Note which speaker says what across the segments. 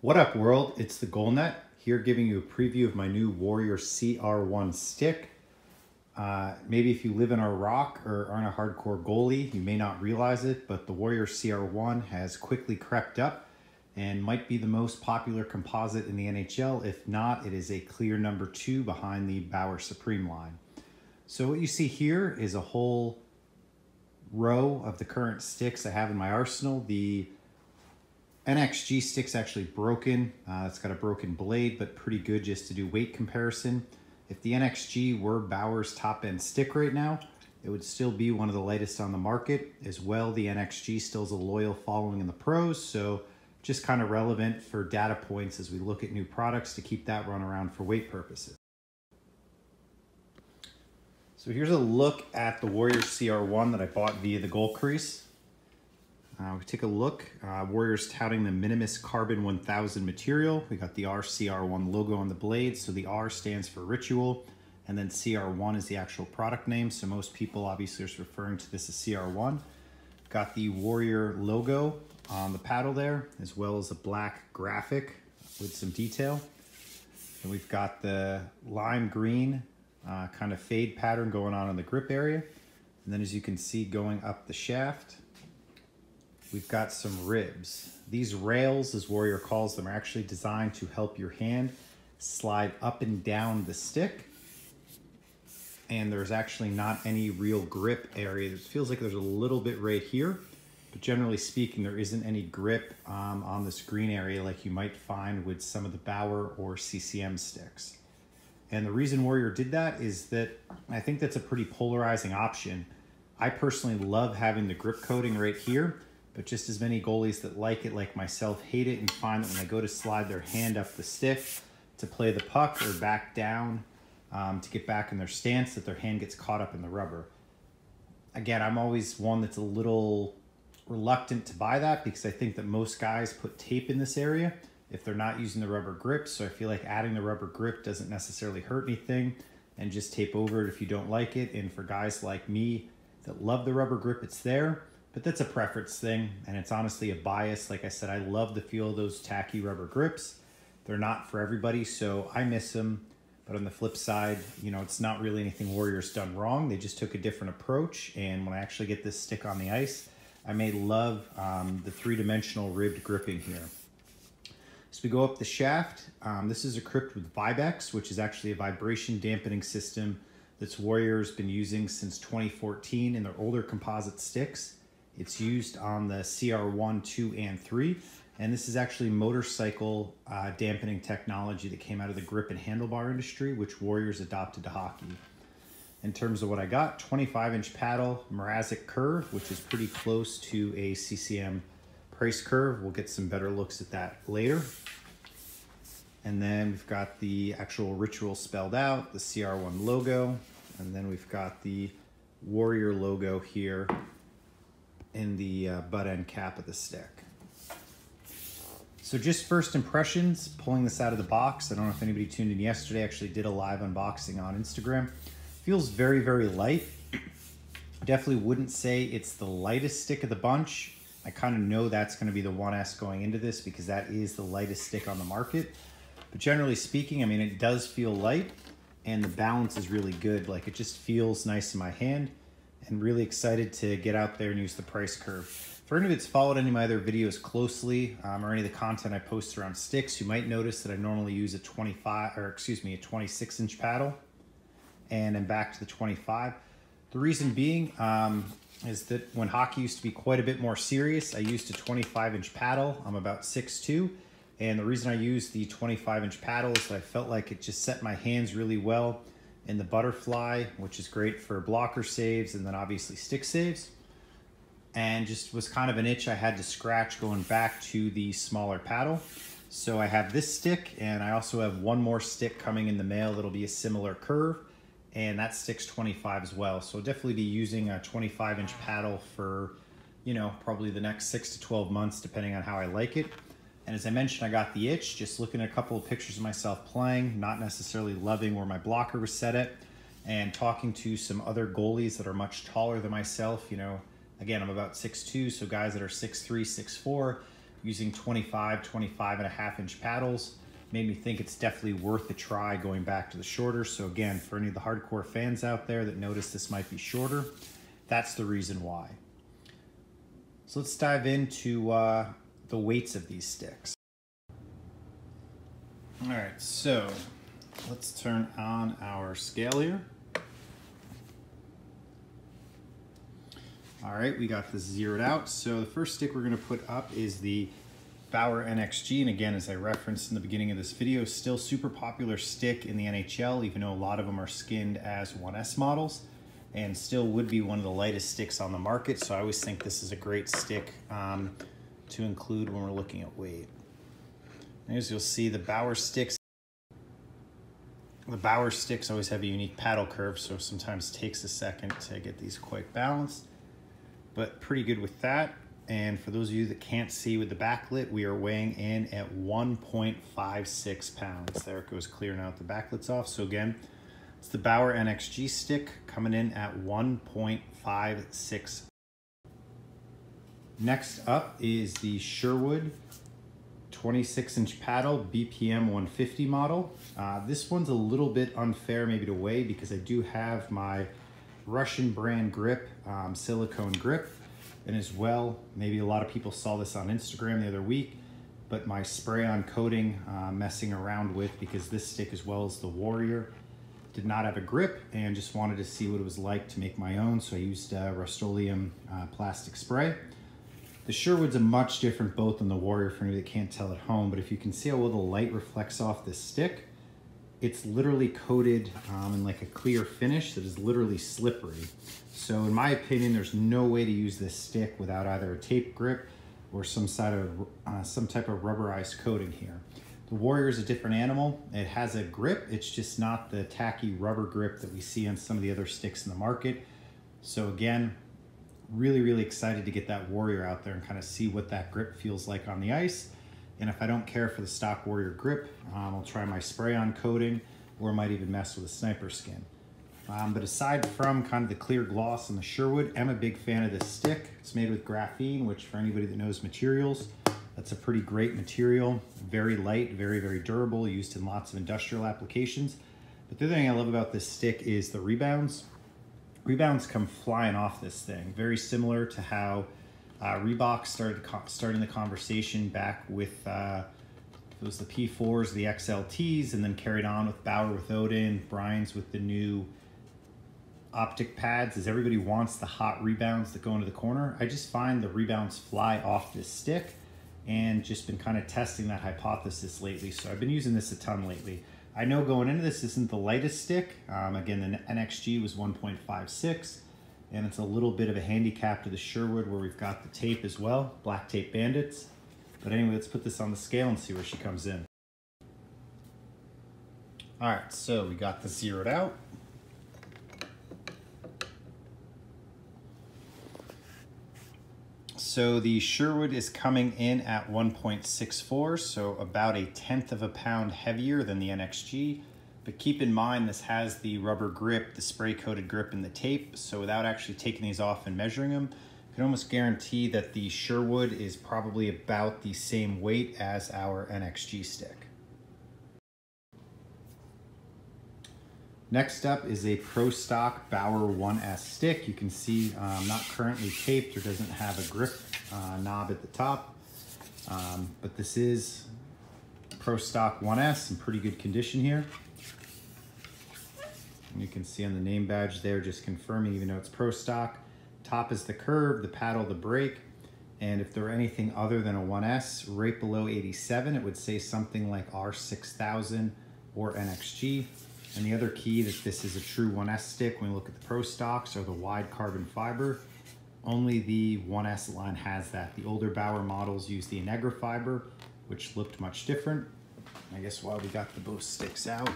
Speaker 1: What up, world? It's the GoalNet here, giving you a preview of my new Warrior CR1 stick. Maybe if you live in Iraq or aren't a hardcore goalie, you may not realize it, but the Warrior CR1 has quickly crept up and might be the most popular composite in the NHL. If not, it is a clear number 2 behind the Bauer Supreme line. So what you see here is a whole row of the current sticks I have in my arsenal. The NXG stick's actually broken. It's got a broken blade, but pretty good just to do weight comparison. If the NXG were Bauer's top end stick right now, it would still be one of the lightest on the market. As well, the NXG still has a loyal following in the pros, so just kind of relevant for data points as we look at new products to keep that run around for weight purposes. So here's a look at the Warrior CR1 that I bought via the Goal Crease. We take a look. Warrior's touting the Minimus Carbon 1000 material. We got the CR1 logo on the blade. So the R stands for ritual, and then CR1 is the actual product name. So most people obviously are referring to this as CR1. Got the Warrior logo on the paddle there, as well as a black graphic with some detail. And we've got the lime green kind of fade pattern going on in the grip area. And then as you can see going up the shaft, we've got some ribs. These rails, as Warrior calls them, are actually designed to help your hand slide up and down the stick. And there's actually not any real grip area. It feels like there's a little bit right here, but generally speaking, there isn't any grip on this green area like you might find with some of the Bauer or CCM sticks. And the reason Warrior did that is that I think that's a pretty polarizing option. I personally love having the grip coating right here, but just as many goalies that like it, like myself, hate it and find that when they go to slide their hand up the stick to play the puck or back down to get back in their stance, that their hand gets caught up in the rubber. Again, I'm always one that's a little reluctant to buy that because I think that most guys put tape in this area if they're not using the rubber grip. So I feel like adding the rubber grip doesn't necessarily hurt anything, and just tape over it if you don't like it. And for guys like me that love the rubber grip, it's there. But that's a preference thing, and it's honestly a bias. Like I said, I love the feel of those tacky rubber grips. They're not for everybody, so I miss them. But on the flip side, you know, it's not really anything Warrior's done wrong. They just took a different approach, and when I actually get this stick on the ice, I may love the three-dimensional ribbed gripping here. So we go up the shaft. This is equipped with Vibex, which is actually a vibration dampening system that's Warrior's been using since 2014 in their older composite sticks. It's used on the CR1, 2, and 3. And this is actually motorcycle dampening technology that came out of the grip and handlebar industry, which Warrior's adopted to hockey. In terms of what I got, 25-inch paddle, Mrazek curve, which is pretty close to a CCM price curve. We'll get some better looks at that later. And then we've got the actual ritual spelled out, the CR1 logo, and then we've got the Warrior logo here in the butt end cap of the stick. So just first impressions, pulling this out of the box. I don't know if anybody tuned in yesterday, I actually did a live unboxing on Instagram. Feels very, very light. Definitely wouldn't say it's the lightest stick of the bunch. I kind of know that's going to be the 1S going into this because that is the lightest stick on the market. But generally speaking, I mean, it does feel light and the balance is really good. Like, it just feels nice in my hand. And really excited to get out there and use the price curve. For anybody that's followed any of my other videos closely, or any of the content I post around sticks, you might notice that I normally use a 26-inch paddle, and I'm back to the 25. The reason being is that when hockey used to be quite a bit more serious, I used a 25-inch paddle. I'm about 6'2", and the reason I used the 25-inch paddle is that I felt like it just set my hands really well in the butterfly, which is great for blocker saves and then obviously stick saves, and just was kind of an itch I had to scratch going back to the smaller paddle. So I have this stick, and I also have one more stick coming in the mail that'll be a similar curve, and that stick's 25 as well. So I'll definitely be using a 25-inch paddle for, you know, probably the next 6 to 12 months, depending on how I like it. And as I mentioned, I got the itch, just looking at a couple of pictures of myself playing, not necessarily loving where my blocker was set at, and talking to some other goalies that are much taller than myself. You know, again, I'm about 6'2", so guys that are 6'3", 6'4", using 25 and a half inch paddles. Made me think it's definitely worth a try going back to the shorter. So again, for any of the hardcore fans out there that notice this might be shorter, that's the reason why. So let's dive into the weights of these sticks. All right, so let's turn on our scale here. All right, we got this zeroed out. So the first stick we're gonna put up is the Bauer NXG. And again, as I referenced in the beginning of this video, still super popular stick in the NHL, even though a lot of them are skinned as 1S models, and still would be one of the lightest sticks on the market. So I always think this is a great stick to include when we're looking at weight. As you'll see, the Bauer sticks always have a unique paddle curve, so sometimes it takes a second to get these quite balanced, but pretty good with that. And for those of you that can't see with the backlit, we are weighing in at 1.56 pounds. There it goes, clearing out the backlits off. So again, it's the Bauer NXG stick coming in at 1.56. Next up is the Sherwood 26-inch paddle BPM 150 model. This one's a little bit unfair maybe to weigh because I do have my Russian brand grip, silicone grip, and as well, maybe a lot of people saw this on Instagram the other week, but my spray-on coating messing around with, because this stick as well as the Warrior did not have a grip and just wanted to see what it was like to make my own, so I used Rust-Oleum plastic spray. The Sherwood's a much different boat than the Warrior for anybody that can't tell at home, but if you can see how well the light reflects off this stick, it's literally coated in like a clear finish that is literally slippery. So in my opinion, there's no way to use this stick without either a tape grip or some type of rubberized coating here. The Warrior is a different animal. It has a grip, it's just not the tacky rubber grip that we see on some of the other sticks in the market. So again, really excited to get that Warrior out there and kind of see what that grip feels like on the ice. And if I don't care for the stock Warrior grip, I'll try my spray-on coating, or might even mess with a sniper skin. But aside from kind of the clear gloss on the Sherwood, I'm a big fan of this stick. It's made with graphene, which for anybody that knows materials, that's a pretty great material. Very light, very durable, used in lots of industrial applications. But the other thing I love about this stick is the rebounds. Rebounds come flying off this thing. Very similar to how Reebok starting the conversation back with it was the P4s, the XLTs, and then carried on with Bauer with Odin, Brian's with the new optic pads, as everybody wants the hot rebounds that go into the corner. I just find the rebounds fly off this stick, and just been kind of testing that hypothesis lately. So I've been using this a ton lately. I know going into this isn't the lightest stick. Again, the NXG was 1.56, and it's a little bit of a handicap to the Sherwood where we've got the tape as well, Black Tape Bandits. But anyway, let's put this on the scale and see where she comes in. All right, so we got the zeroed out. So the Sherwood is coming in at 1.64, so about 1/10 of a pound heavier than the NXG. But keep in mind, this has the rubber grip, the spray coated grip, and the tape. So without actually taking these off and measuring them, I can almost guarantee that the Sherwood is probably about the same weight as our NXG stick. Next up is a Pro Stock Bauer 1S stick. You can see not currently taped or doesn't have a grip knob at the top, but this is Pro Stock 1S in pretty good condition here. And you can see on the name badge there, just confirming, even though it's Pro Stock, top is the curve, the paddle, the brake, and if there were anything other than a 1S, right below 87, it would say something like R6000 or NXG. And the other key that this is a true 1S stick when we look at the Pro Stocks are the wide carbon fiber. Only the 1S line has that. The older Bauer models use the Integra fiber, which looked much different. I guess while we got the both sticks out,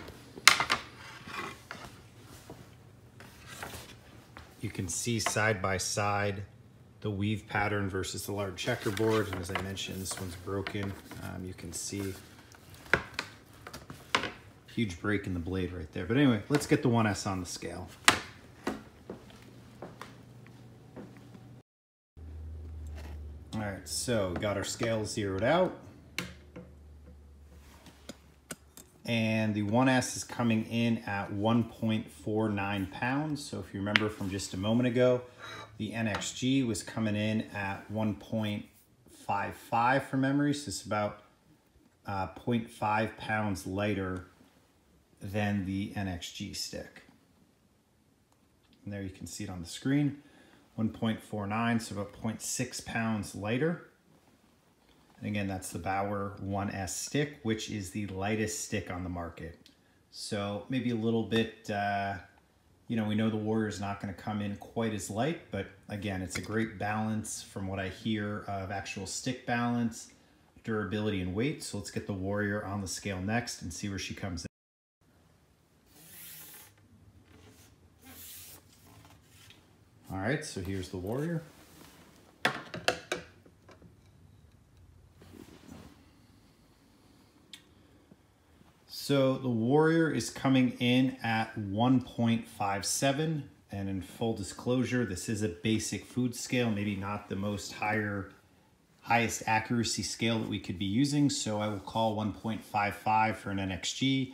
Speaker 1: you can see side by side the weave pattern versus the large checkerboard. And as I mentioned, this one's broken. You can see huge break in the blade right there. But anyway, let's get the 1S on the scale. All right, so got our scale zeroed out. And the 1S is coming in at 1.49 pounds. So if you remember from just a moment ago, the NXG was coming in at 1.55 from memory. So it's about 0.5 pounds lighter than the NXG stick. And there you can see it on the screen, 1.49, so about 0.6 pounds lighter. And again, that's the Bauer 1S stick, which is the lightest stick on the market. So maybe a little bit, you know, we know the Warrior is not going to come in quite as light, but again, it's a great balance from what I hear of actual stick balance, durability, and weight. So let's get the Warrior on the scale next and see where she comes in. All right, so here's the Warrior. So the Warrior is coming in at 1.57, and in full disclosure, this is a basic food scale, maybe not the most highest accuracy scale that we could be using. So I will call 1.55 for an NXG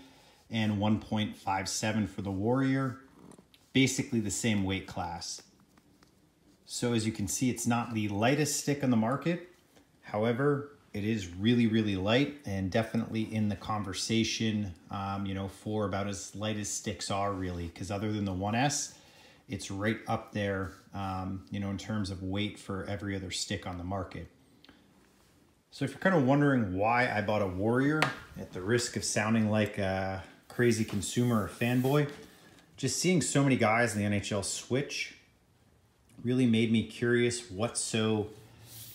Speaker 1: and 1.57 for the Warrior, basically the same weight class. So as you can see, it's not the lightest stick on the market. However, it is really, really light and definitely in the conversation, you know, for about as light as sticks are really, because other than the 1S, it's right up there, you know, in terms of weight for every other stick on the market. So if you're kind of wondering why I bought a Warrior, at the risk of sounding like a crazy consumer or fanboy, just seeing so many guys in the NHL switch really made me curious what's so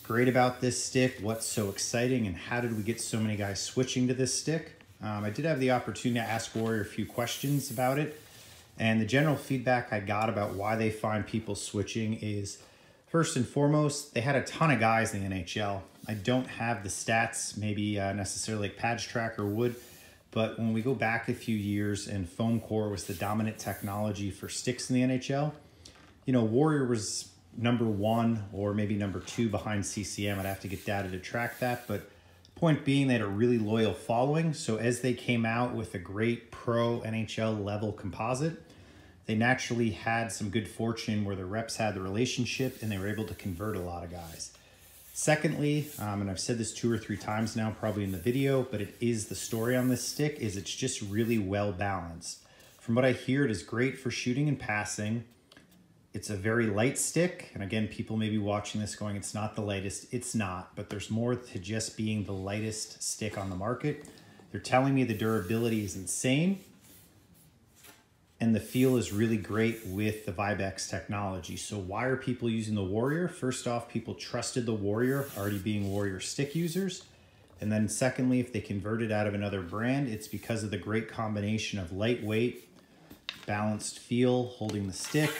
Speaker 1: great about this stick, what's so exciting, and how did we get so many guys switching to this stick? I did have the opportunity to ask Warrior a few questions about it, and the general feedback I got about why they find people switching is, first and foremost, they had a ton of guys in the NHL. I don't have the stats, maybe necessarily like Patch Tracker would, but when we go back a few years and foam core was the dominant technology for sticks in the NHL, you know, Warrior was #1 or maybe #2 behind CCM. I'd have to get data to track that, but point being, they had a really loyal following. So as they came out with a great pro NHL level composite, they naturally had some good fortune where the reps had the relationship and they were able to convert a lot of guys. Secondly, and I've said this 2 or 3 times now, probably in the video, but it is the story on this stick, is it's just really well balanced. From what I hear, it is great for shooting and passing. It's a very light stick, and again, people may be watching this going, it's not the lightest. It's not, but there's more to just being the lightest stick on the market. They're telling me the durability is insane, and the feel is really great with the Vibex technology. So why are people using the Warrior? First off, people trusted the Warrior, already being Warrior stick users. And then secondly, if they converted out of another brand, it's because of the great combination of lightweight, balanced feel, holding the stick,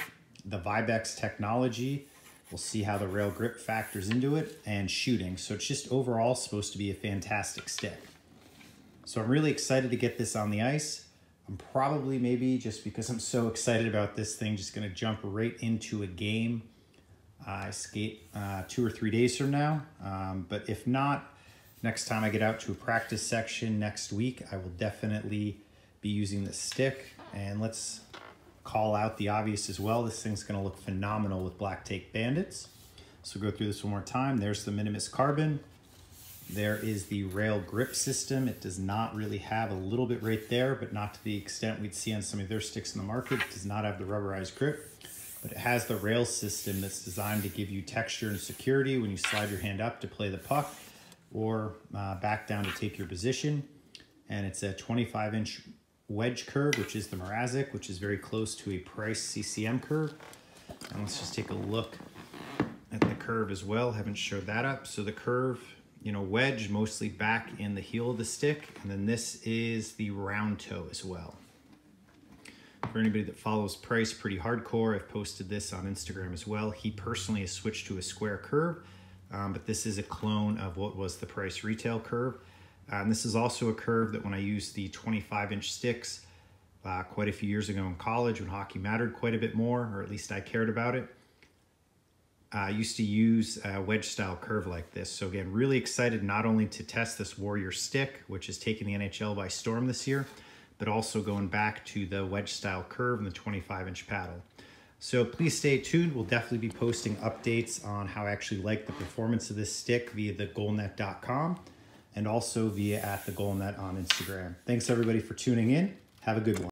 Speaker 1: the Vibex technology, we'll see how the rail grip factors into it, and shooting. So it's just overall supposed to be a fantastic stick. So I'm really excited to get this on the ice. I'm probably, maybe just because I'm so excited about this thing, just gonna jump right into a game. I skate 2 or 3 days from now, but if not, next time I get out to a practice section next week, I will definitely be using this stick. And let's call out the obvious as well. This thing's going to look phenomenal with Black Tape Bandits. So go through this one more time. There's the Minimus Carbon. There is the rail grip system. It does not really have a little bit right there, but not to the extent we'd see on some of their sticks in the market. It does not have the rubberized grip, but it has the rail system that's designed to give you texture and security when you slide your hand up to play the puck or back down to take your position. And it's a 25-inch wedge curve, which is the Mrazek, which is very close to a Price CCM curve. And let's just take a look at the curve as well. Haven't showed that up. So the curve, you know, wedge mostly back in the heel of the stick. And then this is the round toe as well. For anybody that follows Price pretty hardcore, I've posted this on Instagram as well. He personally has switched to a square curve, but this is a clone of what was the Price retail curve. And this is also a curve that when I used the 25-inch sticks quite a few years ago in college when hockey mattered quite a bit more, or at least I cared about it, I used to use a wedge style curve like this. So again, really excited not only to test this Warrior stick, which is taking the NHL by storm this year, but also going back to the wedge style curve and the 25-inch paddle. So please stay tuned. We'll definitely be posting updates on how I actually like the performance of this stick via thegoalnet.com and also via @thegoalnet on Instagram. Thanks everybody for tuning in. Have a good one.